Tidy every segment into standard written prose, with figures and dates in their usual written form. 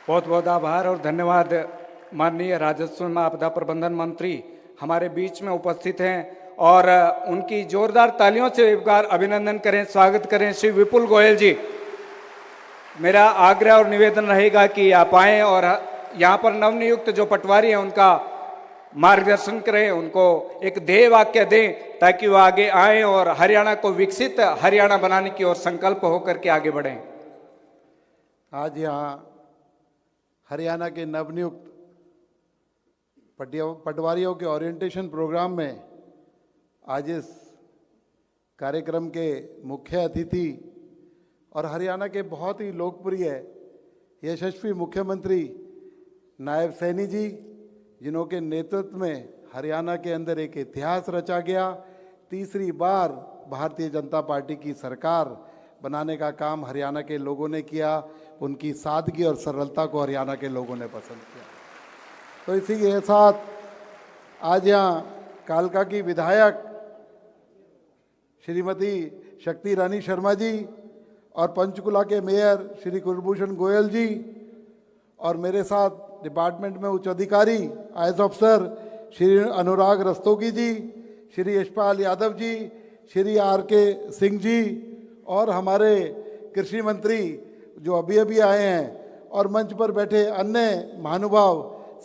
बहुत बहुत आभार और धन्यवाद। माननीय राजस्व एवं आपदा प्रबंधन मंत्री हमारे बीच में उपस्थित हैं और उनकी जोरदार तालियों से एक बार अभिनंदन करें, स्वागत करें श्री विपुल गोयल जी। मेरा आग्रह और निवेदन रहेगा कि आप आएं और यहाँ पर नवनियुक्त जो पटवारी हैं उनका मार्गदर्शन करें, उनको एक ध्येय वाक्य दें ताकि वो आगे आएं और हरियाणा को विकसित हरियाणा बनाने की ओर संकल्प होकर के आगे बढ़ें। आज यहाँ हरियाणा के नवनियुक्त पटवारियों के ओरिएंटेशन प्रोग्राम में आज इस कार्यक्रम के मुख्य अतिथि और हरियाणा के बहुत ही लोकप्रिय यशस्वी मुख्यमंत्री नायब सैनी जी, जिनके नेतृत्व में हरियाणा के अंदर एक इतिहास रचा गया। तीसरी बार भारतीय जनता पार्टी की सरकार बनाने का काम हरियाणा के लोगों ने किया। उनकी सादगी और सरलता को हरियाणा के लोगों ने पसंद किया। तो इसी के साथ आज यहाँ कालका की विधायक श्रीमती शक्ति रानी शर्मा जी और पंचकुला के मेयर श्री कुलभूषण गोयल जी और मेरे साथ डिपार्टमेंट में उच्च अधिकारी आईएएस अफसर श्री अनुराग रस्तोगी जी, श्री यशपाल यादव जी, श्री आर.के. सिंह जी और हमारे कृषि मंत्री जो अभी अभी आए हैं और मंच पर बैठे अन्य महानुभाव,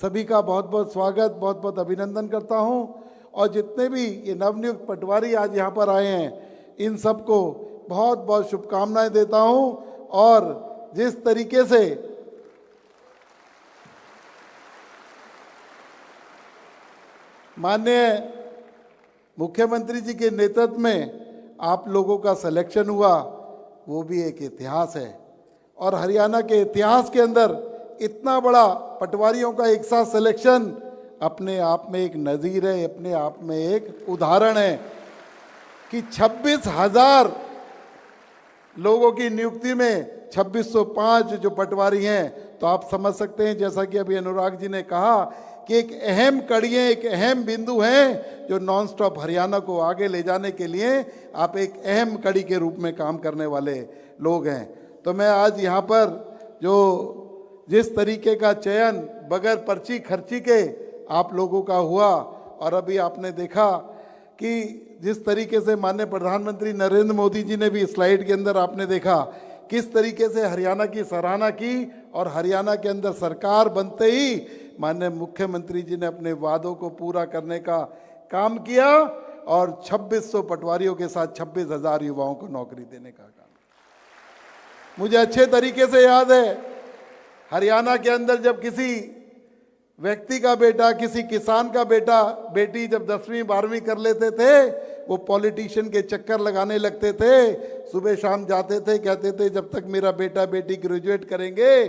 सभी का बहुत बहुत स्वागत, बहुत बहुत अभिनंदन करता हूं। और जितने भी ये नवनियुक्त पटवारी आज यहाँ पर आए हैं, इन सबको बहुत बहुत शुभकामनाएं देता हूं। और जिस तरीके से माननीय मुख्यमंत्री जी के नेतृत्व में आप लोगों का सिलेक्शन हुआ, वो भी एक इतिहास है। और हरियाणा के इतिहास के अंदर इतना बड़ा पटवारियों का एक साथ सिलेक्शन अपने आप में एक नज़ीर है, अपने आप में एक उदाहरण है कि 26,000 लोगों की नियुक्ति में 2605 जो पटवारी हैं, तो आप समझ सकते हैं, जैसा कि अभी अनुराग जी ने कहा कि एक अहम कड़ी है, एक अहम बिंदु है जो नॉन स्टॉप हरियाणा को आगे ले जाने के लिए आप एक अहम कड़ी के रूप में काम करने वाले लोग हैं। तो मैं आज यहाँ पर जो जिस तरीके का चयन बगैर पर्ची खर्ची के आप लोगों का हुआ, और अभी आपने देखा कि जिस तरीके से माननीय प्रधानमंत्री नरेंद्र मोदी जी ने भी स्लाइड के अंदर आपने देखा किस तरीके से हरियाणा की सराहना की, और हरियाणा के अंदर सरकार बनते ही माननीय मुख्यमंत्री जी ने अपने वादों को पूरा करने का काम किया और 2600 पटवारियों के साथ 26,000 युवाओं को नौकरी देने का काम। मुझे अच्छे तरीके से याद है, हरियाणा के अंदर जब किसी व्यक्ति का बेटा, किसी किसान का बेटा बेटी जब 10वीं 12वीं कर लेते थे, वो पॉलिटिशियन के चक्कर लगाने लगते थे। सुबह शाम जाते थे, कहते थे जब तक मेरा बेटा बेटी ग्रेजुएट करेंगे,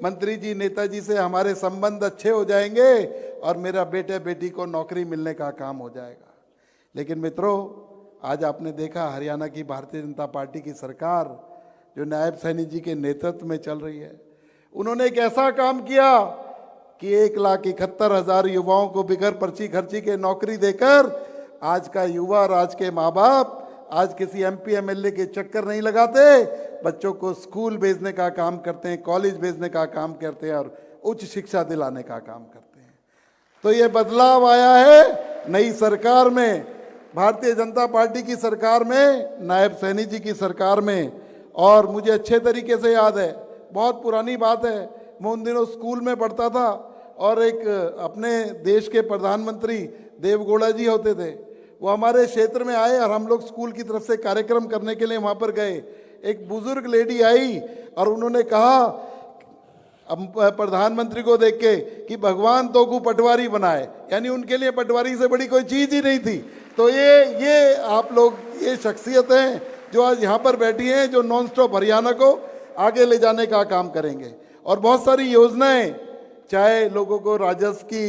मंत्री जी नेताजी से हमारे संबंध अच्छे हो जाएंगे और मेरा बेटे बेटी को नौकरी मिलने का काम हो जाएगा। लेकिन मित्रों, आज आपने देखा हरियाणा की भारतीय जनता पार्टी की सरकार जो नायब सैनी जी के नेतृत्व में चल रही है, उन्होंने एक ऐसा काम किया कि 1,71,000 युवाओं को बिगर पर्ची खर्ची के नौकरी देकर आज का युवा और आज के माँ बाप आज किसी एमपी एमएलए के चक्कर नहीं लगाते, बच्चों को स्कूल भेजने का काम करते हैं, कॉलेज भेजने का काम करते हैं और उच्च शिक्षा दिलाने का काम करते हैं। तो ये बदलाव आया है नई सरकार में, भारतीय जनता पार्टी की सरकार में, नायब सैनी जी की सरकार में। और मुझे अच्छे तरीके से याद है, बहुत पुरानी बात है, मैं उन दिनों स्कूल में पढ़ता था और एक अपने देश के प्रधानमंत्री देवगौड़ा जी होते थे, वो हमारे क्षेत्र में आए और हम लोग स्कूल की तरफ से कार्यक्रम करने के लिए वहाँ पर गए। एक बुजुर्ग लेडी आई और उन्होंने कहा प्रधानमंत्री को देख के कि भगवान तो को पटवारी बनाए, यानी उनके लिए पटवारी से बड़ी कोई चीज़ ही नहीं थी। तो ये आप लोग, ये शख्सियतें जो आज यहाँ पर बैठी हैं, जो नॉन स्टॉप हरियाणा को आगे ले जाने का काम करेंगे। और बहुत सारी योजनाएं, चाहे लोगों को राजस्व की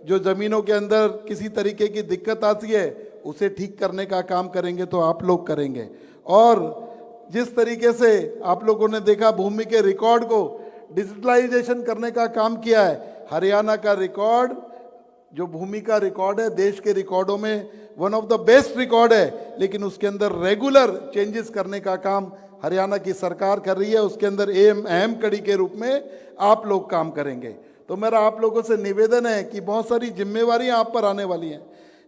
जो ज़मीनों के अंदर किसी तरीके की दिक्कत आती है उसे ठीक करने का काम करेंगे, तो आप लोग करेंगे। और जिस तरीके से आप लोगों ने देखा भूमि के रिकॉर्ड को डिजिटलाइजेशन करने का काम किया है, हरियाणा का रिकॉर्ड जो भूमि का रिकॉर्ड है देश के रिकॉर्डों में one of the best record है, लेकिन उसके अंदर रेगुलर चेंजेस करने का काम हरियाणा की सरकार कर रही है उसके अंदर अहम कड़ी के रूप में आप लोग काम करेंगे। तो मेरा आप लोगों से निवेदन है कि बहुत सारी जिम्मेवारियां आप पर आने वाली हैं।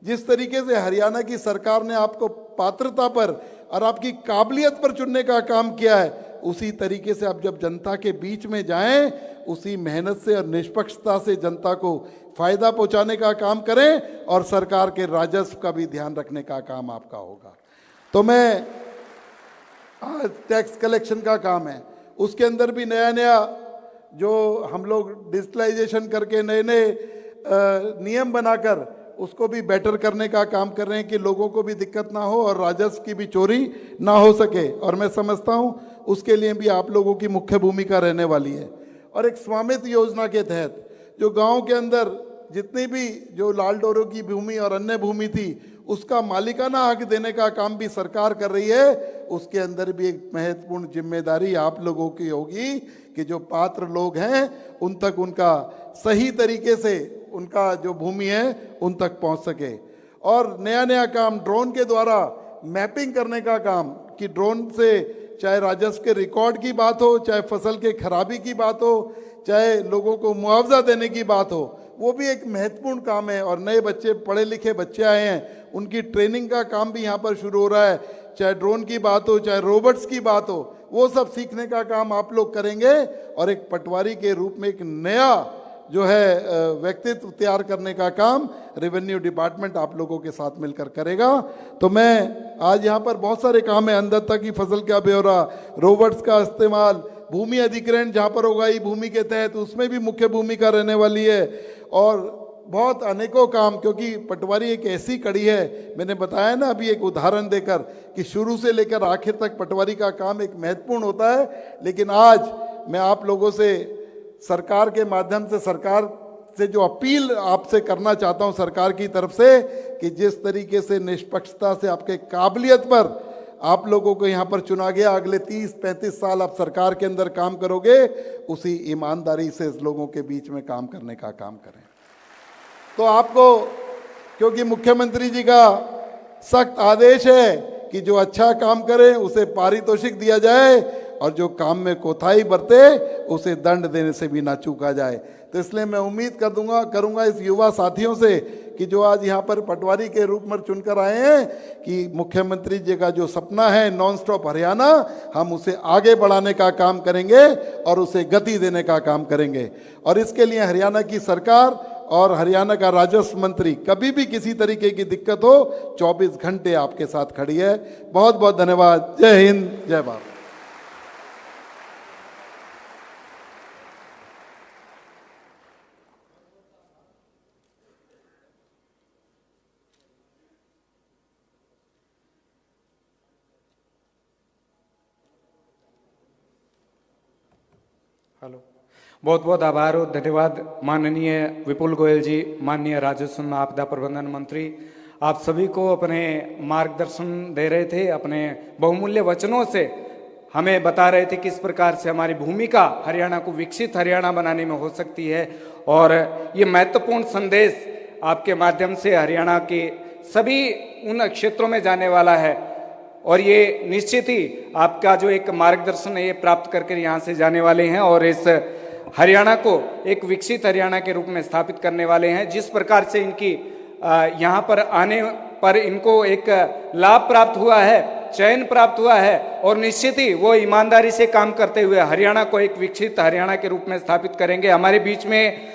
जिस तरीके से हरियाणा की सरकार ने आपको पात्रता पर और आपकी काबिलियत पर चुनने का काम किया है, उसी तरीके से आप जब जनता के बीच में जाएं, उसी मेहनत से और निष्पक्षता से जनता को फायदा पहुंचाने का काम करें और सरकार के राजस्व का भी ध्यान रखने का काम आपका होगा। तो मैं आज टैक्स कलेक्शन का काम है, उसके अंदर भी नया नया जो हम लोग डिजिटलाइजेशन करके नए नए नियम बनाकर उसको भी बेटर करने का काम कर रहे हैं कि लोगों को भी दिक्कत ना हो और राजस्व की भी चोरी ना हो सके। और मैं समझता हूँ उसके लिए भी आप लोगों की मुख्य भूमिका रहने वाली है। और एक स्वामित्व योजना के तहत जो गांव के अंदर जितनी भी जो लाल डोरों की भूमि और अन्य भूमि थी उसका मालिकाना हक देने का काम भी सरकार कर रही है। उसके अंदर भी एक महत्वपूर्ण जिम्मेदारी आप लोगों की होगी कि जो पात्र लोग हैं उन तक उनका सही तरीके से उनका जो भूमि है उन तक पहुंच सके। और नया नया काम ड्रोन के द्वारा मैपिंग करने का काम कि ड्रोन से चाहे राजस्व के रिकॉर्ड की बात हो, चाहे फसल के खराबी की बात हो, चाहे लोगों को मुआवजा देने की बात हो, वो भी एक महत्वपूर्ण काम है। और नए बच्चे, पढ़े लिखे बच्चे आए हैं, उनकी ट्रेनिंग का काम भी यहाँ पर शुरू हो रहा है। चाहे ड्रोन की बात हो, चाहे रोबोट्स की बात हो, वो सब सीखने का काम आप लोग करेंगे। और एक पटवारी के रूप में एक नया जो है व्यक्तित्व तैयार करने का काम रेवेन्यू डिपार्टमेंट आप लोगों के साथ मिलकर करेगा। तो मैं आज यहाँ पर बहुत सारे काम है, अंधता की फसल का ब्यौरा, रोबोट्स का इस्तेमाल, भूमि अधिग्रहण जहाँ पर होगा ई भूमि के तहत उसमें भी मुख्य भूमिका रहने वाली है। और बहुत अनेकों काम, क्योंकि पटवारी एक ऐसी कड़ी है, मैंने बताया ना अभी एक उदाहरण देकर कि शुरू से लेकर आखिर तक पटवारी का काम एक महत्वपूर्ण होता है। लेकिन आज मैं आप लोगों से सरकार के माध्यम से, सरकार से जो अपील आपसे करना चाहता हूं सरकार की तरफ से, कि जिस तरीके से निष्पक्षता से आपके काबिलियत पर आप लोगों को यहाँ पर चुना गया, अगले 30-35 साल आप सरकार के अंदर काम करोगे, उसी ईमानदारी से लोगों के बीच में काम करने का काम करें। तो आपको, क्योंकि मुख्यमंत्री जी का सख्त आदेश है कि जो अच्छा काम करे उसे पारितोषिक दिया जाए और जो काम में कोताही बरते उसे दंड देने से भी ना चूका जाए। तो इसलिए मैं उम्मीद करूंगा इस युवा साथियों से कि जो आज यहाँ पर पटवारी के रूप में चुनकर आए हैं, कि मुख्यमंत्री जी का जो सपना है नॉन स्टॉप हरियाणा, हम उसे आगे बढ़ाने का काम करेंगे और उसे गति देने का काम करेंगे। और इसके लिए हरियाणा की सरकार और हरियाणा का राजस्व मंत्री कभी भी किसी तरीके की दिक्कत हो 24 घंटे आपके साथ खड़ी है। बहुत बहुत धन्यवाद। जय हिंद, जय भारत। हेलो, बहुत बहुत आभार और धन्यवाद माननीय विपुल गोयल जी, माननीय राजस्व आपदा प्रबंधन मंत्री। आप सभी को अपने मार्गदर्शन दे रहे थे, अपने बहुमूल्य वचनों से हमें बता रहे थे किस प्रकार से हमारी भूमिका हरियाणा को विकसित हरियाणा बनाने में हो सकती है। और ये महत्वपूर्ण संदेश आपके माध्यम से हरियाणा के सभी उन क्षेत्रों में जाने वाला है और ये निश्चित ही आपका जो एक मार्गदर्शन है ये प्राप्त करके यहाँ से जाने वाले हैं और इस हरियाणा को एक विकसित हरियाणा के रूप में स्थापित करने वाले हैं। जिस प्रकार से इनकी यहाँ पर आने पर इनको एक लाभ प्राप्त हुआ है, चयन प्राप्त हुआ है और निश्चित ही वो ईमानदारी से काम करते हुए हरियाणा को एक विकसित हरियाणा के रूप में स्थापित करेंगे। हमारे बीच में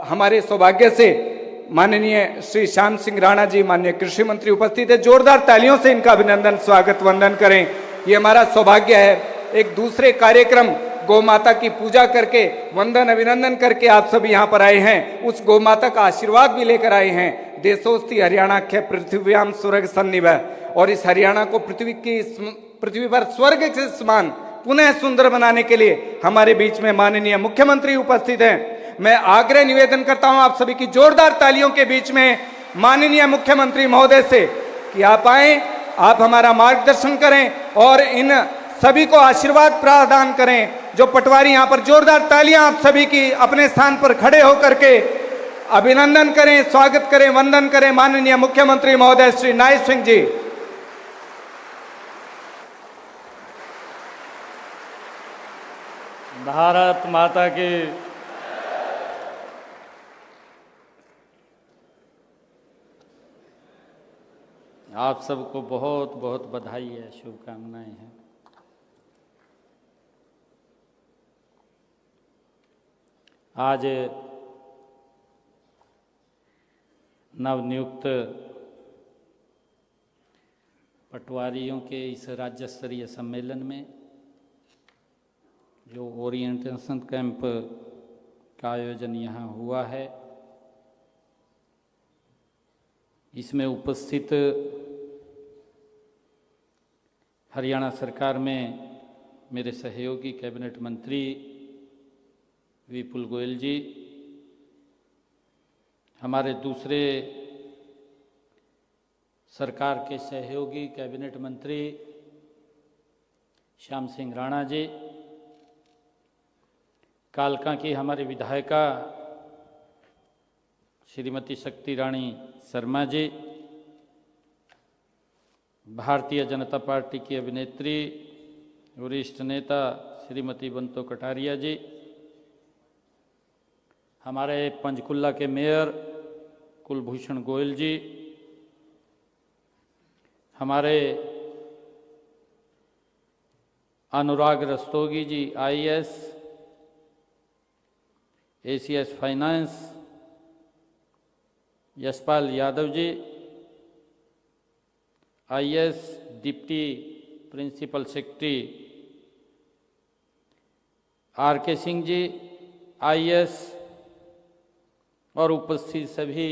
हमारे सौभाग्य से माननीय श्री श्याम सिंह राणा जी, माननीय कृषि मंत्री उपस्थित है। जोरदार तालियों से इनका अभिनंदन, स्वागत, वंदन करें। ये हमारा सौभाग्य है। एक दूसरे कार्यक्रम गौ माता की पूजा करके, वंदन अभिनंदन करके आप सभी यहाँ पर आए हैं, उस गौ माता का आशीर्वाद भी लेकर आए हैं। देशोस्ति हरियाणा के पृथ्व्याम स्वर्ग सन्निभ, और इस हरियाणा को पृथ्वी पर स्वर्ग के समान पुनः सुंदर बनाने के लिए हमारे बीच में माननीय मुख्यमंत्री उपस्थित हैं। मैं आग्रह निवेदन करता हूं आप सभी की जोरदार तालियों के बीच में माननीय मुख्यमंत्री महोदय से कि आप आए, आप हमारा मार्गदर्शन करें और इन सभी को आशीर्वाद प्रदान करें। जो पटवारी यहाँ पर, जोरदार तालियां आप सभी की अपने स्थान पर खड़े होकर के अभिनंदन करें, स्वागत करें, वंदन करें माननीय मुख्यमंत्री महोदय श्री नायब सिंह जी। भारत माता की। आप सबको बहुत बहुत बधाई है, शुभकामनाएं हैं। आज नवनियुक्त पटवारियों के इस राज्य स्तरीय सम्मेलन में जो ओरिएंटेशन कैंप का आयोजन यहाँ हुआ है, इसमें उपस्थित हरियाणा सरकार में मेरे सहयोगी कैबिनेट मंत्री विपुल गोयल जी, हमारे दूसरे सरकार के सहयोगी कैबिनेट मंत्री श्याम सिंह राणा जी, कालका की हमारी विधायिका श्रीमती शक्ति रानी शर्मा जी, भारतीय जनता पार्टी की अभिनेत्री वरिष्ठ नेता श्रीमती बंतो कटारिया जी, हमारे पंचकुला के मेयर कुलभूषण गोयल जी, हमारे Anurag Rastogi ji IAS, ACS finance, Yashpal Yadav ji IAS deputy principal secretary, RK Singh ji IAS, और उपस्थित सभी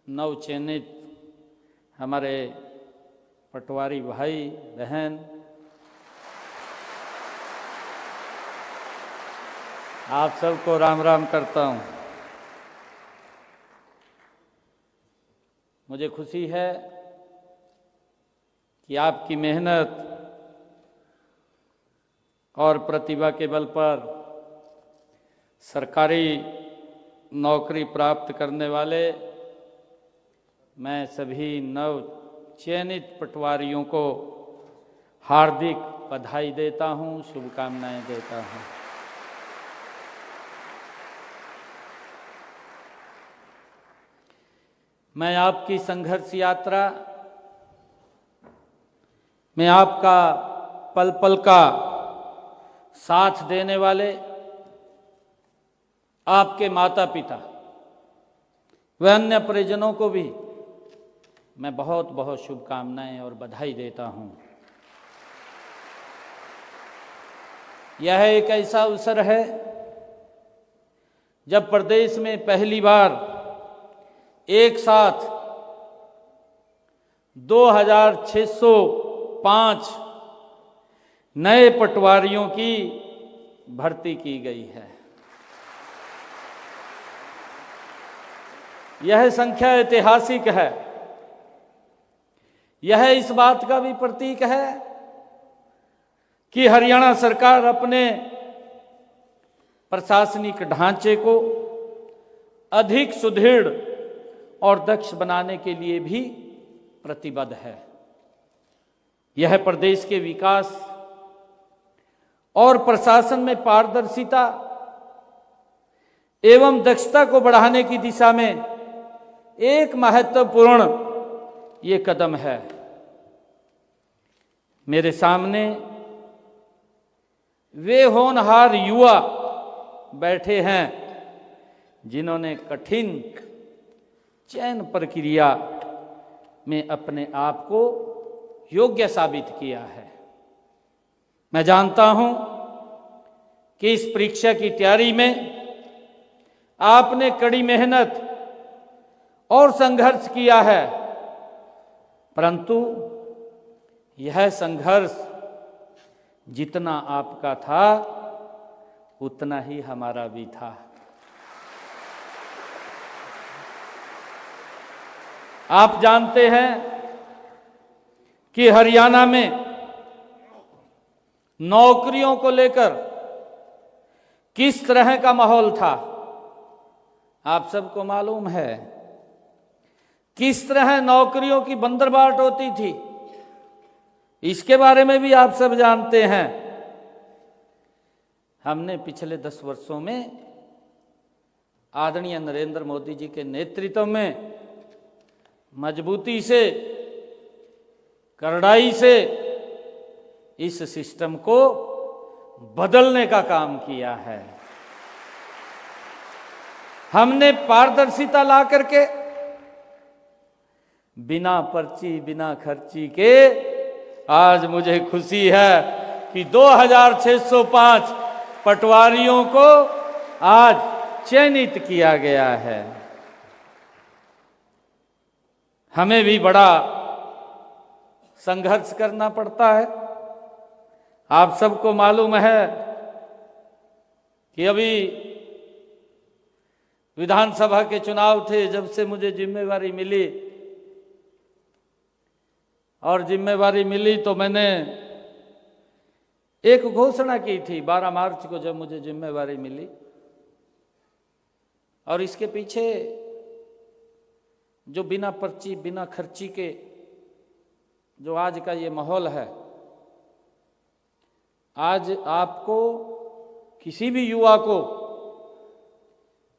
नवचयनित हमारे पटवारी भाई बहन, आप सबको राम राम करता हूँ। मुझे खुशी है कि आपकी मेहनत और प्रतिभा के बल पर सरकारी नौकरी प्राप्त करने वाले मैं सभी नव चयनित पटवारियों को हार्दिक बधाई देता हूं, शुभकामनाएं देता हूं। मैं आपकी संघर्ष यात्रा में आपका पल पल का साथ देने वाले आपके माता पिता व अन्य परिजनों को भी मैं बहुत बहुत शुभकामनाएं और बधाई देता हूं। यह एक ऐसा अवसर है जब प्रदेश में पहली बार एक साथ 2605 नए पटवारियों की भर्ती की गई है। यह संख्या ऐतिहासिक है। यह इस बात का भी प्रतीक है कि हरियाणा सरकार अपने प्रशासनिक ढांचे को अधिक सुदृढ़ और दक्ष बनाने के लिए भी प्रतिबद्ध है। यह प्रदेश के विकास और प्रशासन में पारदर्शिता एवं दक्षता को बढ़ाने की दिशा में एक महत्वपूर्ण ये कदम है। मेरे सामने वे होनहार युवा बैठे हैं जिन्होंने कठिन चयन प्रक्रिया में अपने आप को योग्य साबित किया है। मैं जानता हूं कि इस परीक्षा की तैयारी में आपने कड़ी मेहनत और संघर्ष किया है, परंतु यह संघर्ष जितना आपका था उतना ही हमारा भी था। आप जानते हैं कि हरियाणा में नौकरियों को लेकर किस तरह का माहौल था, आप सबको मालूम है। किस तरह नौकरियों की बंदरबाट होती थी, इसके बारे में भी आप सब जानते हैं। हमने पिछले 10 वर्षों में आदरणीय नरेंद्र मोदी जी के नेतृत्व में मजबूती से, करड़ाई से इस सिस्टम को बदलने का काम किया है। हमने पारदर्शिता ला करके बिना पर्ची, बिना खर्ची के, आज मुझे खुशी है कि 2605 पटवारियों को आज चयनित किया गया है। हमें भी बड़ा संघर्ष करना पड़ता है। आप सबको मालूम है कि अभी विधानसभा के चुनाव थे, जब से मुझे जिम्मेवारी मिली, और जिम्मेवारी मिली तो मैंने एक घोषणा की थी 12 मार्च को, जब मुझे जिम्मेवारी मिली। और इसके पीछे जो बिना पर्ची, बिना खर्ची के जो आज का ये माहौल है, आज आपको, किसी भी युवा को,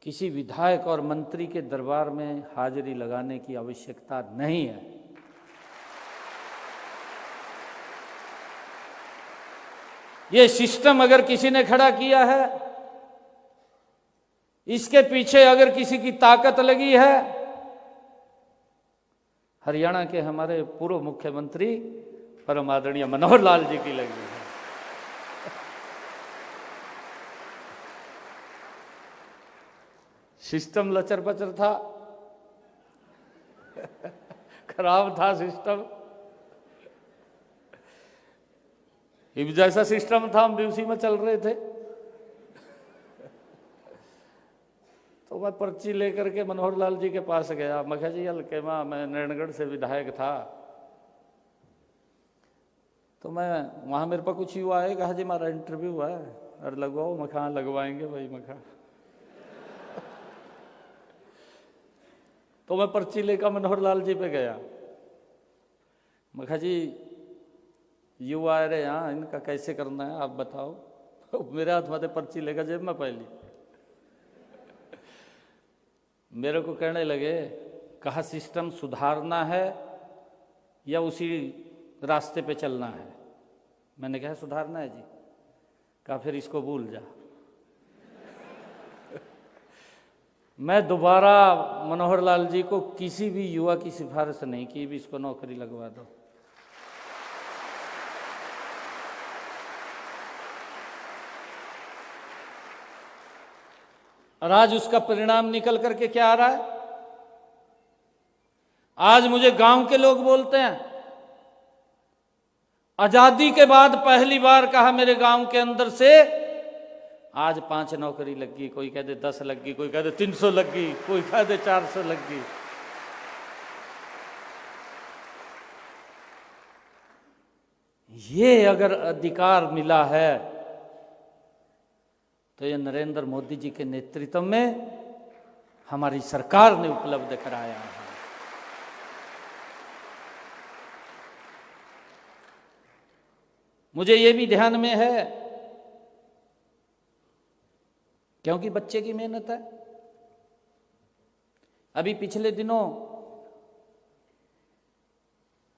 किसी विधायक और मंत्री के दरबार में हाजिरी लगाने की आवश्यकता नहीं है। ये सिस्टम अगर किसी ने खड़ा किया है, इसके पीछे अगर किसी की ताकत लगी है, हरियाणा के हमारे पूर्व मुख्यमंत्री परम आदरणीय मनोहर लाल जी की लगी है। सिस्टम लचर पचर था, खराब था सिस्टम। इब जैसा सिस्टम था, हम भी उसी में चल रहे थे। तो मैं पर्ची लेकर के मनोहर लाल जी के पास गया। मैं कहा जी, हल्के माँ, मैं नारायणगढ़ से विधायक था, तो मैं वहाँ मेरे पास कुछ युवा है, कहा जी हमारा इंटरव्यू है और लगवाओ। मैं कहा लगवाएंगे भाई। मैं कहा तो मैं पर्ची लेकर मनोहर लाल जी पे गया। मैं कहा जी, युवा आ रहे यहाँ, इनका कैसे करना है आप बताओ। मेरे हाथ में पर्ची लेकर जेब में पहली मेरे को कहने लगे, कहा सिस्टम सुधारना है या उसी रास्ते पे चलना है। मैंने कहा सुधारना है जी। कहा फिर इसको भूल जा। मैं दोबारा मनोहर लाल जी को किसी भी युवा की सिफारिश नहीं की भी इसको नौकरी लगवा दो। और आज उसका परिणाम निकल करके क्या आ रहा है? आज मुझे गांव के लोग बोलते हैं, आजादी के बाद पहली बार कहा मेरे गांव के अंदर से आज 5 नौकरी लग गई, कोई कहते 10 लग गई, कोई कहते 300 लग गई, कोई कहते 400 लग गई। ये अगर अधिकार मिला है तो ये नरेंद्र मोदी जी के नेतृत्व में हमारी सरकार ने उपलब्ध कराया है। मुझे ये भी ध्यान में है, क्योंकि बच्चे की मेहनत है। अभी पिछले दिनों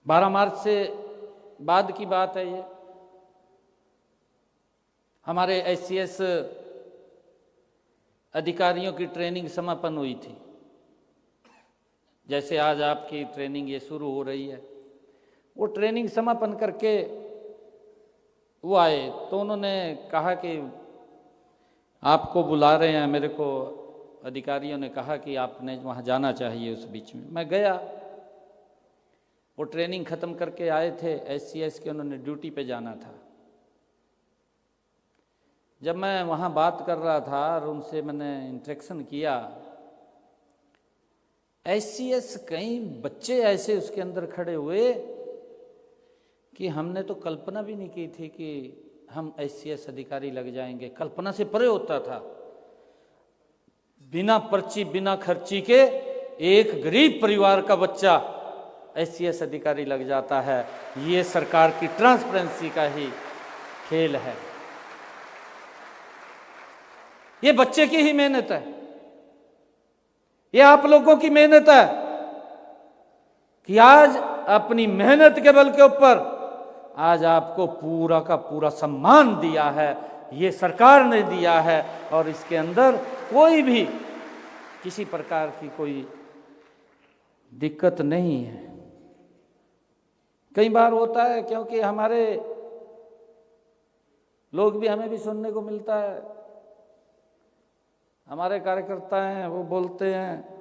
12 मार्च से बाद की बात है, ये हमारे SCS अधिकारियों की ट्रेनिंग समापन हुई थी। जैसे आज आपकी ट्रेनिंग ये शुरू हो रही है, वो ट्रेनिंग समापन करके वो आए तो उन्होंने कहा कि आपको बुला रहे हैं। मेरे को अधिकारियों ने कहा कि आपने वहाँ जाना चाहिए उस बीच में। मैं गया, वो ट्रेनिंग ख़त्म करके आए थे SCS के, उन्होंने ड्यूटी पे जाना था। जब मैं वहाँ बात कर रहा था और उनसे मैंने इंटरेक्शन किया, SCS कई बच्चे ऐसे उसके अंदर खड़े हुए कि हमने तो कल्पना भी नहीं की थी कि हम SCS अधिकारी लग जाएंगे। कल्पना से परे होता था। बिना पर्ची, बिना खर्ची के एक गरीब परिवार का बच्चा SCS अधिकारी लग जाता है। ये सरकार की ट्रांसपेरेंसी का ही खेल है। ये बच्चे की ही मेहनत है, ये आप लोगों की मेहनत है कि आज अपनी मेहनत के बल के ऊपर आज आपको पूरा का पूरा सम्मान दिया है, ये सरकार ने दिया है। और इसके अंदर कोई भी किसी प्रकार की कोई दिक्कत नहीं है। कई बार होता है, क्योंकि हमारे लोग भी, हमें भी सुनने को मिलता है, हमारे कार्यकर्ता हैं वो बोलते हैं,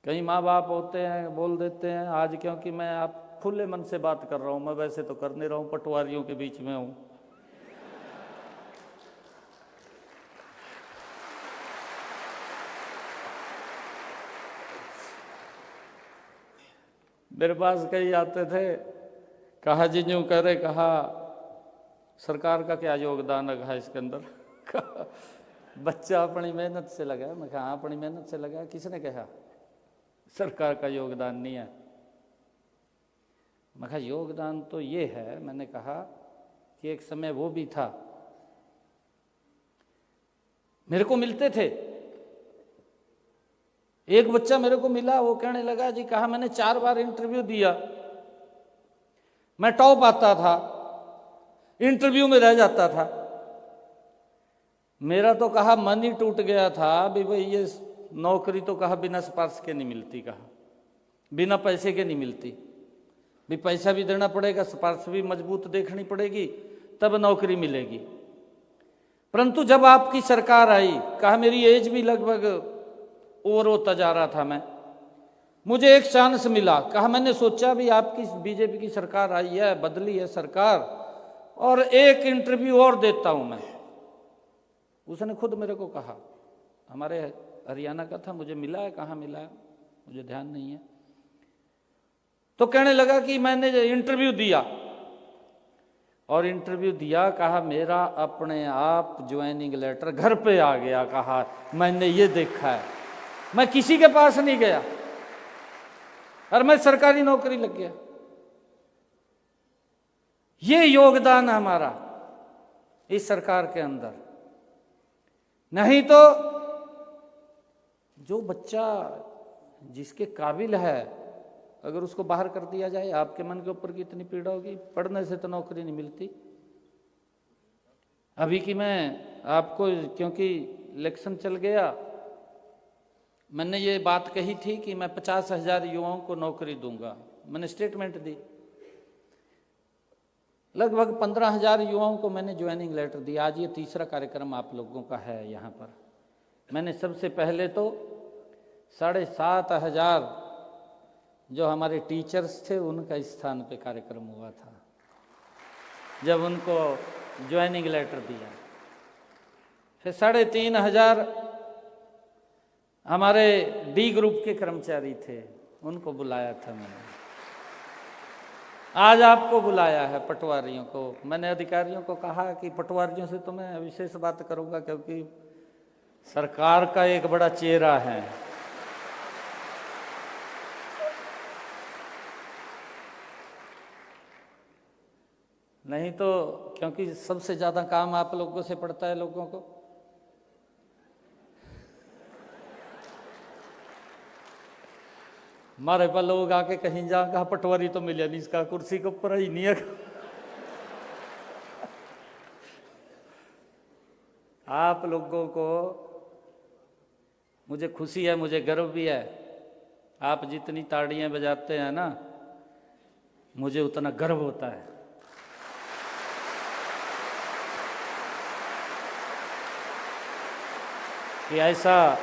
कई माँ बाप होते हैं बोल देते हैं, आज क्योंकि मैं आप खुले मन से बात कर रहा हूं, मैं वैसे तो कर नहीं रहा हूं, पटवारियों के बीच में हूं, मेरे पास कई आते थे, कहा जी यूं करे, कहा सरकार का क्या योगदान रखा है इसके अंदर? बच्चा अपनी मेहनत से लगा। मैं कहा अपनी मेहनत से लगा, किसने कहा सरकार का योगदान नहीं है? मैं कहा योगदान तो ये है, मैंने कहा कि एक समय वो भी था, मेरे को मिलते थे, एक बच्चा मेरे को मिला, वो कहने लगा जी, कहा मैंने 4 बार इंटरव्यू दिया, मैं टॉप आता था, इंटरव्यू में रह जाता था, मेरा तो कहा मन ही टूट गया था भी भाई ये नौकरी तो कहा बिना सिफारिश के नहीं मिलती, कहा बिना पैसे के नहीं मिलती, भी पैसा भी देना पड़ेगा, सिफारिश भी मजबूत देखनी पड़ेगी, तब नौकरी मिलेगी। परंतु जब आपकी सरकार आई, कहा मेरी एज भी लगभग ओवर होता जा रहा था, मैं, मुझे एक चांस मिला, कहा मैंने सोचा भी आपकी बीजेपी की सरकार आई है, बदली है सरकार, और एक इंटरव्यू और देता हूं मैं। उसने खुद मेरे को कहा, हमारे हरियाणा का था, मुझे मिला है, कहाँ मिला है मुझे ध्यान नहीं है, तो कहने लगा कि मैंने इंटरव्यू दिया, और इंटरव्यू दिया, कहा मेरा अपने आप ज्वाइनिंग लेटर घर पे आ गया, कहा मैंने ये देखा है, मैं किसी के पास नहीं गया और मैं सरकारी नौकरी लग गया। ये योगदान हमारा इस सरकार के अंदर। नहीं तो जो बच्चा जिसके काबिल है, अगर उसको बाहर कर दिया जाए, आपके मन के ऊपर की इतनी पीड़ा होगी, पढ़ने से तो नौकरी नहीं मिलती। अभी की मैं आपको, क्योंकि इलेक्शन चल गया, मैंने ये बात कही थी कि मैं 50,000 युवाओं को नौकरी दूंगा, मैंने स्टेटमेंट दी, लगभग 15,000 युवाओं को मैंने ज्वाइनिंग लेटर दिया। आज ये तीसरा कार्यक्रम आप लोगों का है यहाँ पर। मैंने सबसे पहले तो 7,500 जो हमारे टीचर्स थे उनका इस स्थान पे कार्यक्रम हुआ था, जब उनको ज्वाइनिंग लेटर दिया। फिर 3,500 हमारे डी ग्रुप के कर्मचारी थे, उनको बुलाया था मैंने। आज आपको बुलाया है पटवारियों को। मैंने अधिकारियों को कहा कि पटवारियों से तो मैं विशेष बात करूंगा, क्योंकि सरकार का एक बड़ा चेहरा है। नहीं तो, क्योंकि सबसे ज्यादा काम आप लोगों से पड़ता है लोगों को। हमारे पास लोग आके कहीं जा, कहा पटवारी तो मिले नहीं, इसका कुर्सी के ऊपर ही नहीं है। आप लोगों को मुझे खुशी है, मुझे गर्व भी है। आप जितनी ताड़ियां बजाते हैं ना, मुझे उतना गर्व होता है। कि ऐसा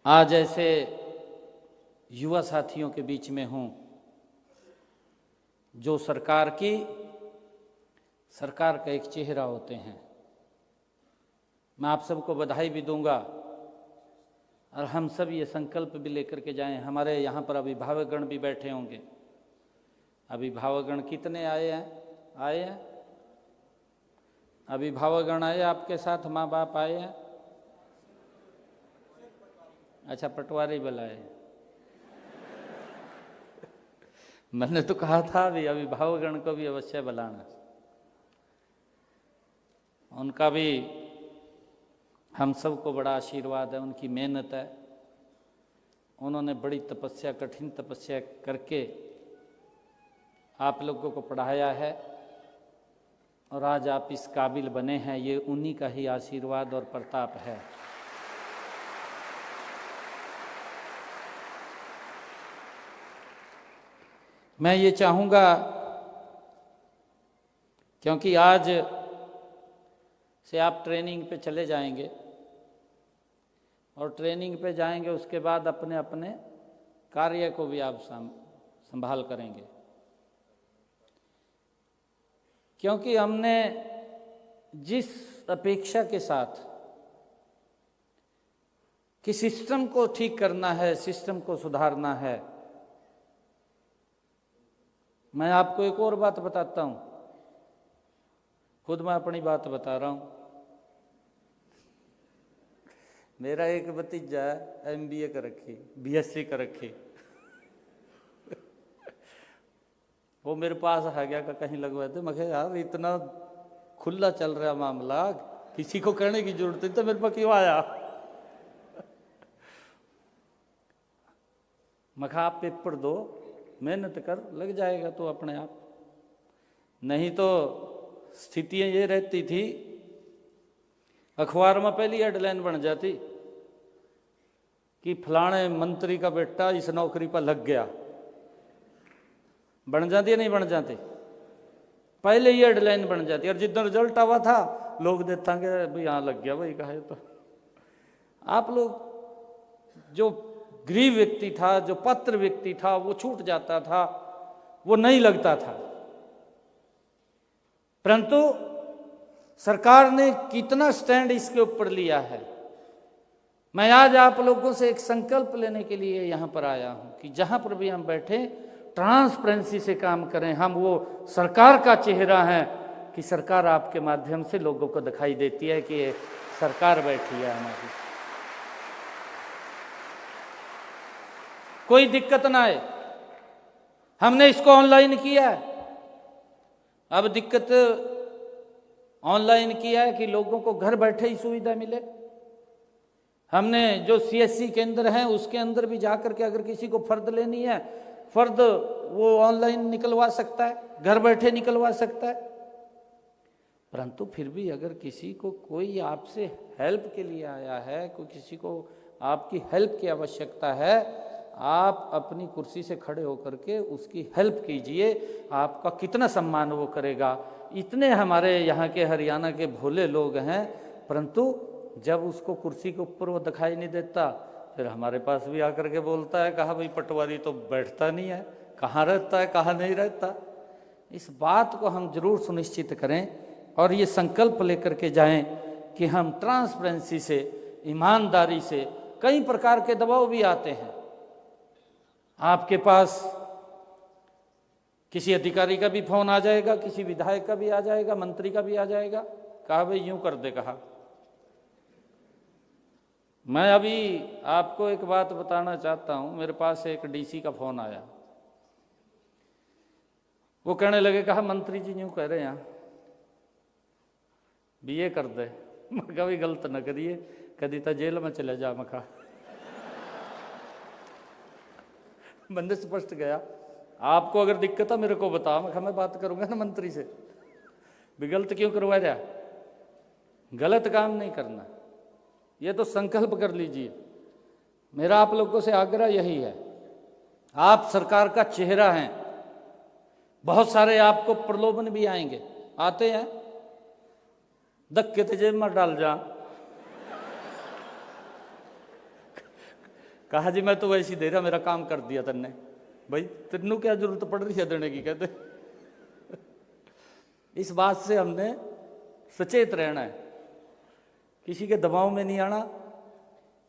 आज ऐसे युवा साथियों के बीच में हूं, जो सरकार का एक चेहरा होते हैं। मैं आप सबको बधाई भी दूंगा, और हम सब ये संकल्प भी लेकर के जाएं। हमारे यहाँ पर अभिभावकगण भी बैठे होंगे। अभिभावकगण कितने आए हैं? अभिभावकगण आए आपके साथ, माँ बाप आए हैं? अच्छा, पटवारी बुलाए। मैंने तो कहा था भी अभिभावकगण को भी अवश्य बुलाना। उनका भी हम सबको बड़ा आशीर्वाद है, उनकी मेहनत है। उन्होंने बड़ी तपस्या, कठिन तपस्या करके आप लोगों को पढ़ाया है और आज आप इस काबिल बने हैं। ये उन्हीं का ही आशीर्वाद और प्रताप है। मैं ये चाहूँगा, क्योंकि आज से आप ट्रेनिंग पे चले जाएंगे और ट्रेनिंग पे जाएंगे, उसके बाद अपने अपने कार्य को भी आप संभाल करेंगे, क्योंकि हमने जिस अपेक्षा के साथ कि सिस्टम को ठीक करना है, सिस्टम को सुधारना है। मैं आपको एक और बात बताता हूं, खुद मैं अपनी बात बता रहा हूं। मेरा एक भतीजा MBA कर रखी, BSc कर रखी, वो मेरे पास आ गया का कहीं लगवा दे। मैं कहा यार इतना खुला चल रहा मामला, किसी को कहने की जरूरत नहीं, तो मेरे पास क्यों आया? मैं कहा आप पेपर दो, मेहनत कर, लग जाएगा तो अपने आप। नहीं तो स्थितियां ये रहती थी, अखबार में पहली हेडलाइन बन जाती कि फलाने मंत्री का बेटा इस नौकरी पर लग गया। बन जाती है नहीं बन जाती? पहले ही हेडलाइन बन जाती। और जितना रिजल्ट आवा था लोग देखेंगे भाई यहाँ लग गया भाई, कहा तो आप लोग जो गरीब व्यक्ति था, जो पात्र व्यक्ति था, वो छूट जाता था, वो नहीं लगता था। परंतु सरकार ने कितना स्टैंड इसके ऊपर लिया है। मैं आज आप लोगों से एक संकल्प लेने के लिए यहाँ पर आया हूँ कि जहाँ पर भी हम बैठे ट्रांसपेरेंसी से काम करें। हम वो सरकार का चेहरा है कि सरकार आपके माध्यम से लोगों को दिखाई देती है कि ये सरकार बैठी है हमारी। कोई दिक्कत ना आए। हमने इसको ऑनलाइन किया है, अब दिक्कत ऑनलाइन किया है कि लोगों को घर बैठे ही सुविधा मिले। हमने जो CSC केंद्र हैं उसके अंदर भी जाकर के अगर किसी को फर्द लेनी है, फर्द वो ऑनलाइन निकलवा सकता है, घर बैठे निकलवा सकता है। परंतु फिर भी अगर किसी को कोई आपसे हेल्प के लिए आया है, कोई किसी को आपकी हेल्प की आवश्यकता है, आप अपनी कुर्सी से खड़े होकर के उसकी हेल्प कीजिए। आपका कितना सम्मान वो करेगा। इतने हमारे यहाँ के हरियाणा के भोले लोग हैं, परंतु जब उसको कुर्सी के ऊपर वो दिखाई नहीं देता, फिर हमारे पास भी आकर के बोलता है, कहा भाई पटवारी तो बैठता नहीं है, कहाँ रहता है, कहाँ नहीं रहता। इस बात को हम जरूर सुनिश्चित करें और ये संकल्प लेकर के जाएं कि हम ट्रांसपेरेंसी से, ईमानदारी से, कई प्रकार के दबाव भी आते हैं। आपके पास किसी अधिकारी का भी फोन आ जाएगा, किसी विधायक का भी आ जाएगा, मंत्री का भी आ जाएगा, कहा भाई यूं कर दे। कहा मैं अभी आपको एक बात बताना चाहता हूं, मेरे पास एक DC का फोन आया। वो कहने लगे, कहा मंत्री जी यूं कह रहे हैं BA कर दे। मैं कहा भी गलत न करिए, कभी तो जेल में चले जा। मैं कहा बंदे स्पष्ट गया, आपको अगर दिक्कत है मेरे को बताओ। मैं कहा मैं बात करूंगा ना मंत्री से, भी गलत क्यों करवा रहा, गलत काम नहीं करना। ये तो संकल्प कर लीजिए। मेरा आप लोगों से आग्रह यही है, आप सरकार का चेहरा हैं। बहुत सारे आपको प्रलोभन भी आएंगे, आते हैं, धक्के ते जेब में डाल जा। कहा जी मैं तो वैसे ही दे रहा, मेरा काम कर दिया तन्ने, भाई तेनू क्या जरूरत पड़ रही है देने की। कहते इस बात से हमने सचेत रहना है, किसी के दबाव में नहीं आना,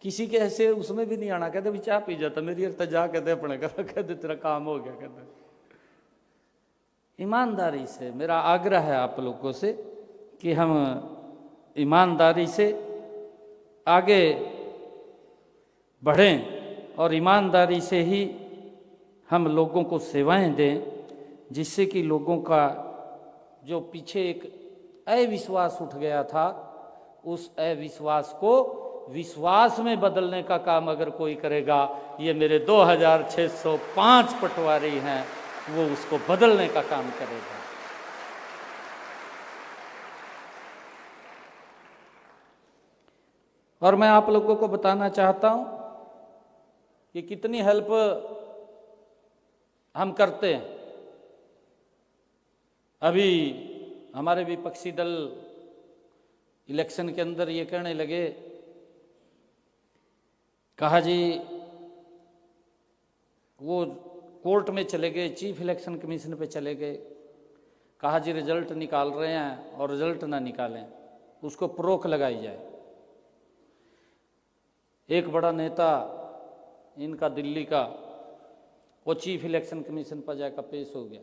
किसी के ऐसे उसमें भी नहीं आना। कहते भी चाह पी जाता मेरी जा, कहते अपने कर, कहते तेरा काम हो गया। कहते ईमानदारी से मेरा आग्रह है आप लोगों से कि हम ईमानदारी से आगे बढ़ें और ईमानदारी से ही हम लोगों को सेवाएं दें, जिससे कि लोगों का जो पीछे एक अविश्वास उठ गया था, उस अविश्वास को विश्वास में बदलने का काम अगर कोई करेगा, ये मेरे 2605 पटवारी हैं, वो उसको बदलने का काम करेगा। और मैं आप लोगों को बताना चाहता हूं कि कितनी हेल्प हम करते हैं। अभी हमारे विपक्षी दल इलेक्शन के अंदर ये कहने लगे, कहा जी वो कोर्ट में चले गए, चीफ इलेक्शन कमीशन पे चले गए, कहा जी रिजल्ट निकाल रहे हैं और रिजल्ट ना निकालें, उसको रोक लगाई जाए। एक बड़ा नेता इनका दिल्ली का, वो चीफ इलेक्शन कमीशन पर जाकर पेश हो गया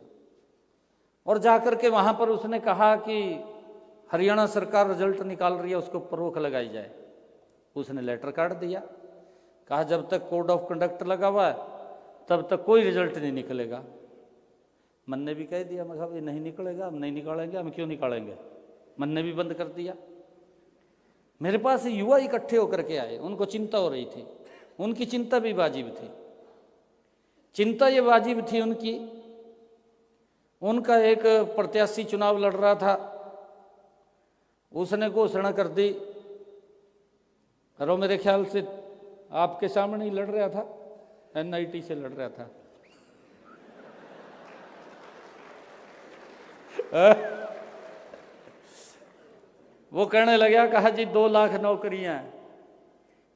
और जाकर के वहां पर उसने कहा कि हरियाणा सरकार रिजल्ट निकाल रही है, उसको ऊपर रोक लगाई जाए। उसने लेटर काट दिया, कहा जब तक कोड ऑफ कंडक्ट लगा हुआ है तब तक कोई रिजल्ट नहीं निकलेगा। मन ने भी कह दिया, मतलब ये नहीं निकलेगा, हम नहीं निकालेंगे, हम क्यों निकालेंगे। मन ने भी बंद कर दिया। मेरे पास युवा इकट्ठे होकर के आए, उनको चिंता हो रही थी, उनकी चिंता भी वाजिब थी। चिंता ये वाजिब थी उनकी, उनका एक प्रत्याशी चुनाव लड़ रहा था, उसने घोषणा कर दी, और मेरे ख्याल से आपके सामने ही लड़ रहा था, NIT से लड़ रहा था। वो कहने लगा, कहा जी 2 लाख नौकरियां हैं,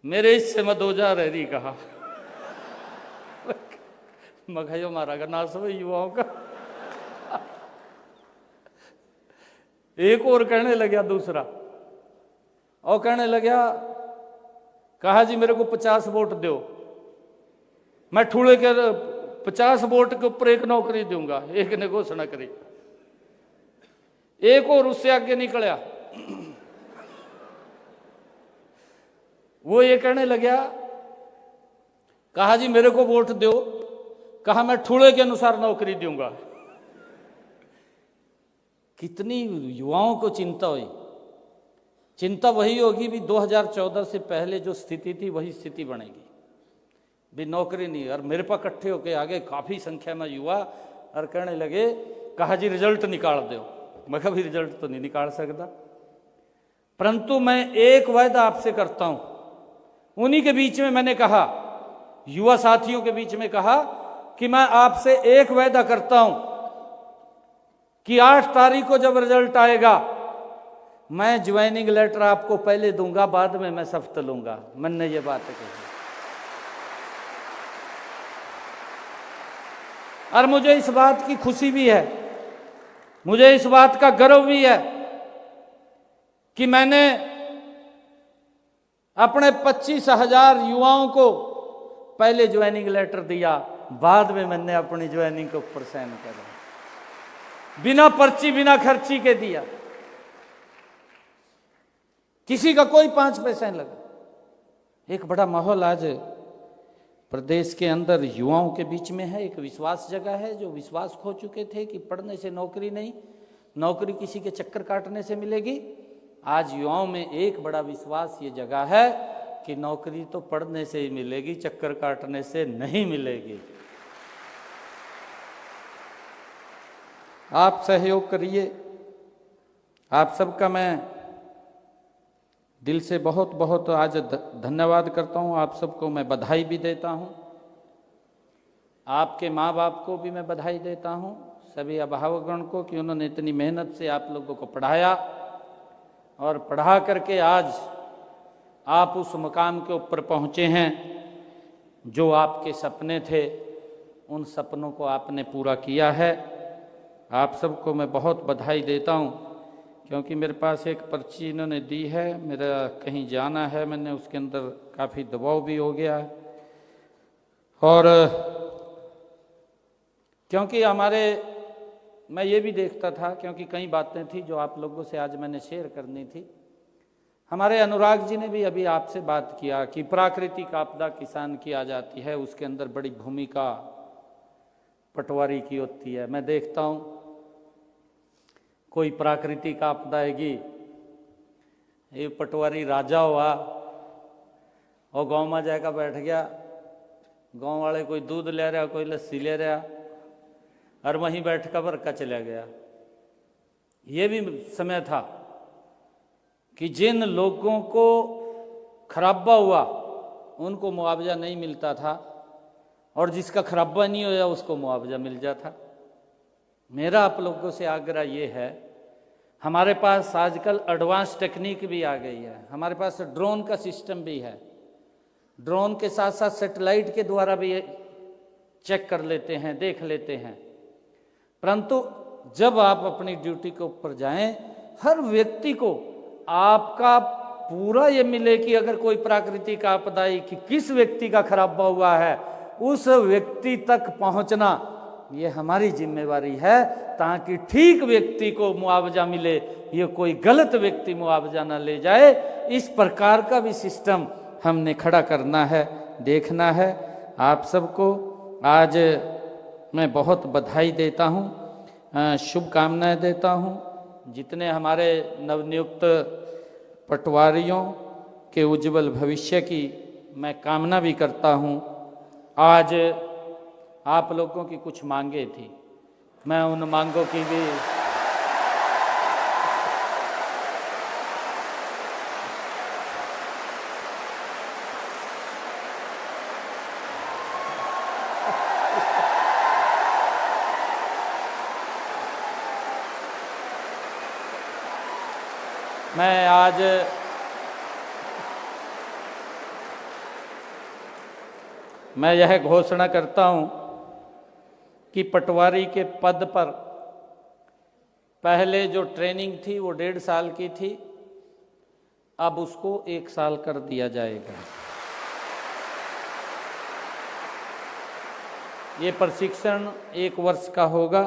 मेरे हिस्से में 2000 है नहीं, कहा। मघयो मारा का नाश हो युवाओं का। एक और कहने लगा दूसरा, और कहने लगा, कहा जी मेरे को 50 वोट दो, मैं ठूले के 50 वोट के ऊपर 1 नौकरी दूंगा। एक ने घोषणा करी। एक और उससे आगे निकला, वो ये कहने लगा, कहा जी मेरे को वोट दो, कहा मैं ठूले के अनुसार नौकरी दूंगा। कितनी युवाओं को चिंता हुई। चिंता वही होगी भी 2014 से पहले जो स्थिति थी वही स्थिति बनेगी, भी नौकरी नहीं। और मेरे पास इकट्ठे होके आगे काफी संख्या में युवा और कहने लगे, कहा जी रिजल्ट निकाल दो। मैं कभी रिजल्ट तो नहीं निकाल सकता, परंतु मैं एक वायदा आपसे करता हूं। उन्हीं के बीच में मैंने कहा, युवा साथियों के बीच में कहा कि मैं आपसे एक वायदा करता हूं कि 8 तारीख को जब रिजल्ट आएगा, मैं ज्वाइनिंग लेटर आपको पहले दूंगा, बाद में मैं शपथ लूंगा। मैंने ये बात कही और मुझे इस बात की खुशी भी है, मुझे इस बात का गर्व भी है कि मैंने अपने 25,000 युवाओं को पहले ज्वाइनिंग लेटर दिया, बाद में मैंने अपनी ज्वाइनिंग के ऊपर साइन करा, बिना पर्ची बिना खर्ची के दिया। किसी का कोई 5 पैसा नहीं लगा। एक बड़ा माहौल आज प्रदेश के अंदर युवाओं के बीच में है। एक विश्वास जगह है, जो विश्वास खो चुके थे कि पढ़ने से नौकरी नहीं, नौकरी किसी के चक्कर काटने से मिलेगी। आज युवाओं में एक बड़ा विश्वास ये जगह है कि नौकरी तो पढ़ने से ही मिलेगी, चक्कर काटने से नहीं मिलेगी। आप सहयोग करिए। आप सबका मैं दिल से बहुत बहुत आज धन्यवाद करता हूँ। आप सबको मैं बधाई भी देता हूँ। आपके माँ बाप को भी मैं बधाई देता हूँ, सभी अभिभावकगण को, कि उन्होंने इतनी मेहनत से आप लोगों को पढ़ाया और पढ़ा करके आज आप उस मुकाम के ऊपर पहुँचे हैं। जो आपके सपने थे, उन सपनों को आपने पूरा किया है। आप सबको मैं बहुत बधाई देता हूँ, क्योंकि मेरे पास एक पर्ची इन्होंने दी है, मेरा कहीं जाना है, मैंने उसके अंदर काफ़ी दबाव भी हो गया है। और क्योंकि मैं ये भी देखता था, क्योंकि कई बातें थी जो आप लोगों से आज मैंने शेयर करनी थी। हमारे अनुराग जी ने भी अभी आपसे बात किया कि प्राकृतिक आपदा किसान की आ जाती है, उसके अंदर बड़ी भूमिका पटवारी की होती है। मैं देखता हूँ कोई प्राकृतिक आपदा आएगी, ये पटवारी राजा हुआ और गांव में जाकर बैठ गया, गांव वाले कोई दूध ले रहा, कोई लस्सी ले रहा, और वहीं बैठ कर बरका चला गया। ये भी समय था कि जिन लोगों को खराबा हुआ उनको मुआवजा नहीं मिलता था, और जिसका खराबा नहीं होया उसको मुआवजा मिल जाता। मेरा आप लोगों से आग्रह ये है, हमारे पास आजकल एडवांस टेक्निक भी आ गई है, हमारे पास ड्रोन का सिस्टम भी है, ड्रोन के साथ साथ सैटेलाइट के द्वारा भी चेक कर लेते हैं, देख लेते हैं। परंतु जब आप अपनी ड्यूटी के ऊपर जाएं, हर व्यक्ति को आपका पूरा ये मिले कि अगर कोई प्राकृतिक आपदा आई कि किस व्यक्ति का खराबा हुआ है, उस व्यक्ति तक पहुंचना ये हमारी जिम्मेवारी है, ताकि ठीक व्यक्ति को मुआवजा मिले, ये कोई गलत व्यक्ति मुआवजा ना ले जाए। इस प्रकार का भी सिस्टम हमने खड़ा करना है, देखना है। आप सबको आज मैं बहुत बधाई देता हूँ, शुभकामनाएं देता हूँ। जितने हमारे नवनियुक्त पटवारियों के उज्जवल भविष्य की मैं कामना भी करता हूँ। आज आप लोगों की कुछ मांगे थी, मैं उन मांगों की भी मैं यह घोषणा करता हूं कि पटवारी के पद पर पहले जो ट्रेनिंग थी वो 1.5 साल की थी, अब उसको 1 साल कर दिया जाएगा। ये प्रशिक्षण 1 वर्ष का होगा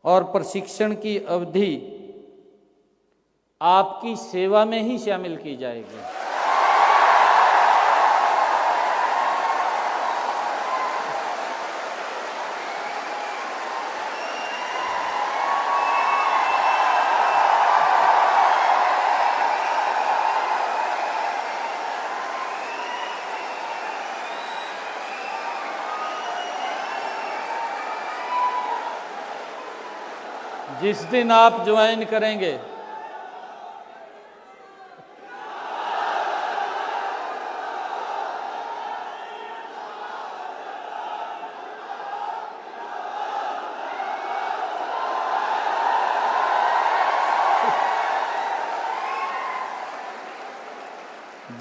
और प्रशिक्षण की अवधि आपकी सेवा में ही शामिल की जाएगी। जिस दिन आप ज्वाइन करेंगे,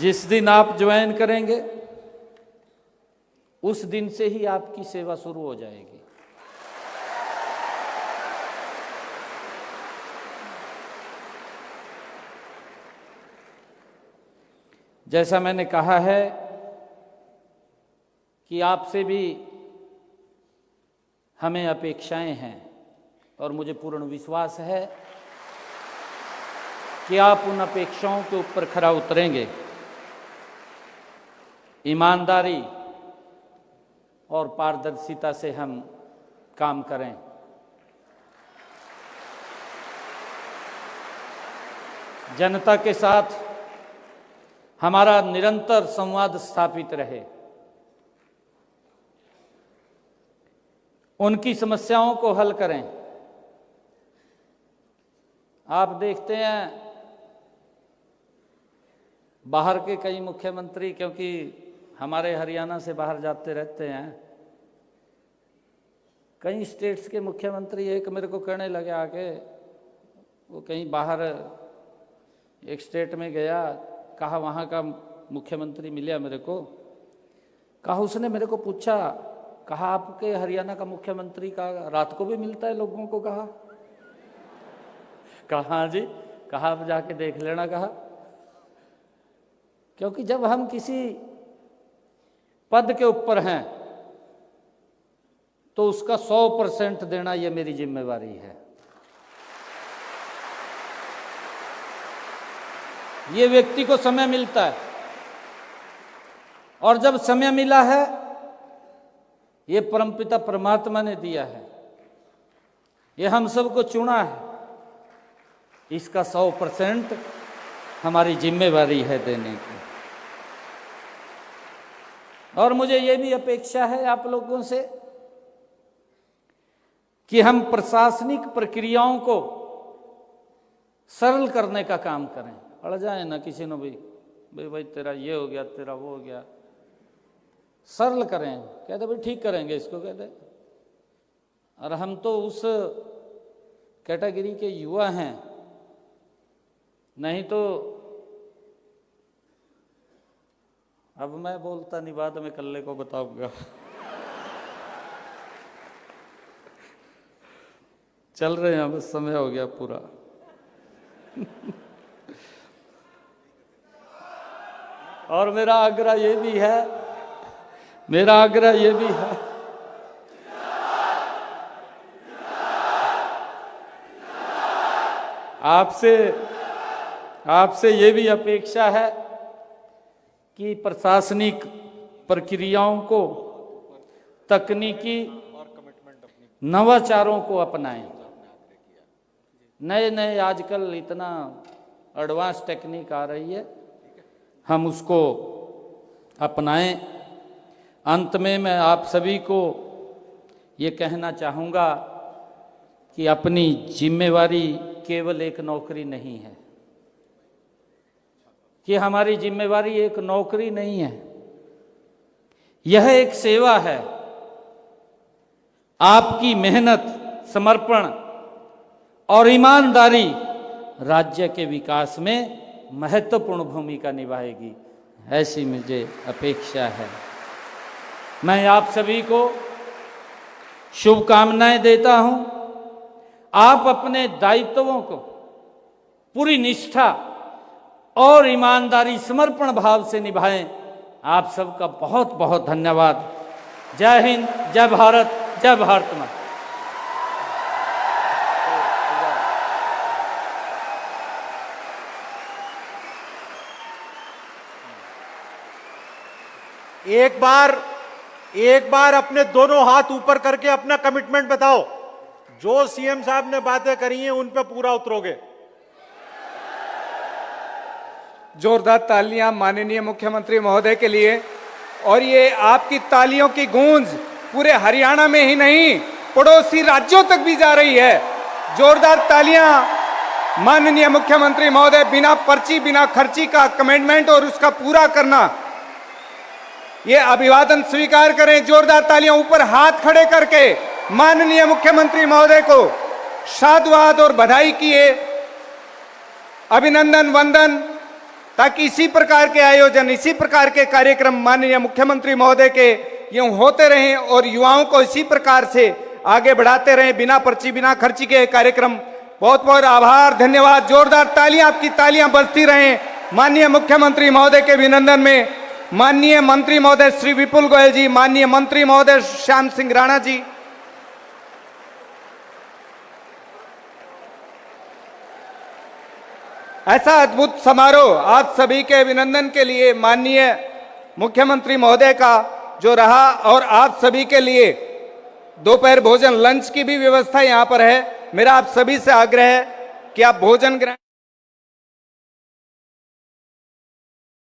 जिस दिन आप ज्वाइन करेंगे उस दिन से ही आपकी सेवा शुरू हो जाएगी। जैसा मैंने कहा है कि आपसे भी हमें अपेक्षाएं हैं, और मुझे पूर्ण विश्वास है कि आप उन अपेक्षाओं के ऊपर खरा उतरेंगे। ईमानदारी और पारदर्शिता से हम काम करें। जनता के साथ हमारा निरंतर संवाद स्थापित रहे, उनकी समस्याओं को हल करें। आप देखते हैं बाहर के कई मुख्यमंत्री, क्योंकि हमारे हरियाणा से बाहर जाते रहते हैं, कई स्टेट्स के मुख्यमंत्री एक मेरे को कहने लगे आके, वो कहीं बाहर एक स्टेट में गया, कहा वहाँ का मुख्यमंत्री मिला मेरे को, कहा उसने मेरे को पूछा, कहा आपके हरियाणा का मुख्यमंत्री का रात को भी मिलता है लोगों को? कहा हाँ जी, कहा आप जाके देख लेना। कहा क्योंकि जब हम किसी पद के ऊपर हैं तो उसका 100% देना ये मेरी जिम्मेवारी है। ये व्यक्ति को समय मिलता है, और जब समय मिला है ये परमपिता परमात्मा ने दिया है, ये हम सबको चुना है, इसका 100% हमारी जिम्मेवारी है देने की। और मुझे ये भी अपेक्षा है आप लोगों से कि हम प्रशासनिक प्रक्रियाओं को सरल करने का काम करें। अड़ जाए ना किसी ने भी, भाई तेरा ये हो गया, तेरा वो हो गया। सरल करें, कहते भाई ठीक करेंगे इसको, कहते। और हम तो उस कैटेगरी के युवा हैं, नहीं तो अब मैं बोलता नहीं, बाद में कल्ले को बताऊंगा। चल रहे हैं, बस समय हो गया पूरा। और मेरा आग्रह ये भी है, आपसे ये भी अपेक्षा है कि प्रशासनिक प्रक्रियाओं को, तकनीकी नवाचारों को अपनाएं। नए आजकल इतना एडवांस टेक्निक आ रही है, हम उसको अपनाएं। अंत में मैं आप सभी को ये कहना चाहूँगा कि अपनी जिम्मेवारी केवल एक नौकरी नहीं है, कि हमारी जिम्मेवारी एक नौकरी नहीं है, यह एक सेवा है। आपकी मेहनत, समर्पण और ईमानदारी राज्य के विकास में महत्वपूर्ण भूमिका निभाएगी, ऐसी मुझे अपेक्षा है। मैं आप सभी को शुभकामनाएं देता हूं। आप अपने दायित्वों को पूरी निष्ठा और ईमानदारी, समर्पण भाव से निभाएं। आप सबका बहुत बहुत धन्यवाद। जय हिंद, जय भारत, जय भारत माता। एक बार अपने दोनों हाथ ऊपर करके अपना कमिटमेंट बताओ। जो सीएम साहब ने बातें करी हैं उन पे पूरा उतरोगे। जोरदार तालियां माननीय मुख्यमंत्री महोदय के लिए। और ये आपकी तालियों की गूंज पूरे हरियाणा में ही नहीं, पड़ोसी राज्यों तक भी जा रही है। जोरदार तालियां माननीय मुख्यमंत्री महोदय। बिना पर्ची, बिना खर्ची का कमिटमेंट और उसका पूरा करना, ये अभिवादन स्वीकार करें। जोरदार तालियां, ऊपर हाथ खड़े करके माननीय मुख्यमंत्री महोदय को साधुवाद और बधाई किए, अभिनंदन, वंदन, ताकि इसी प्रकार के आयोजन, इसी प्रकार के कार्यक्रम माननीय मुख्यमंत्री महोदय के यूं होते रहें और युवाओं को इसी प्रकार से आगे बढ़ाते रहें, बिना पर्ची, बिना खर्ची के कार्यक्रम। बहुत बहुत आभार, धन्यवाद। जोरदार तालियां, आपकी तालियां बजती रहें माननीय मुख्यमंत्री महोदय के अभिनंदन में। माननीय मंत्री महोदय श्री विपुल गोयल जी, माननीय मंत्री महोदय श्याम सिंह राणा जी। ऐसा अद्भुत समारोह आप सभी के अभिनंदन के लिए माननीय मुख्यमंत्री महोदय का जो रहा, और आप सभी के लिए दोपहर भोजन, लंच की भी व्यवस्था यहां पर है। मेरा आप सभी से आग्रह है कि आप भोजन ग्रहण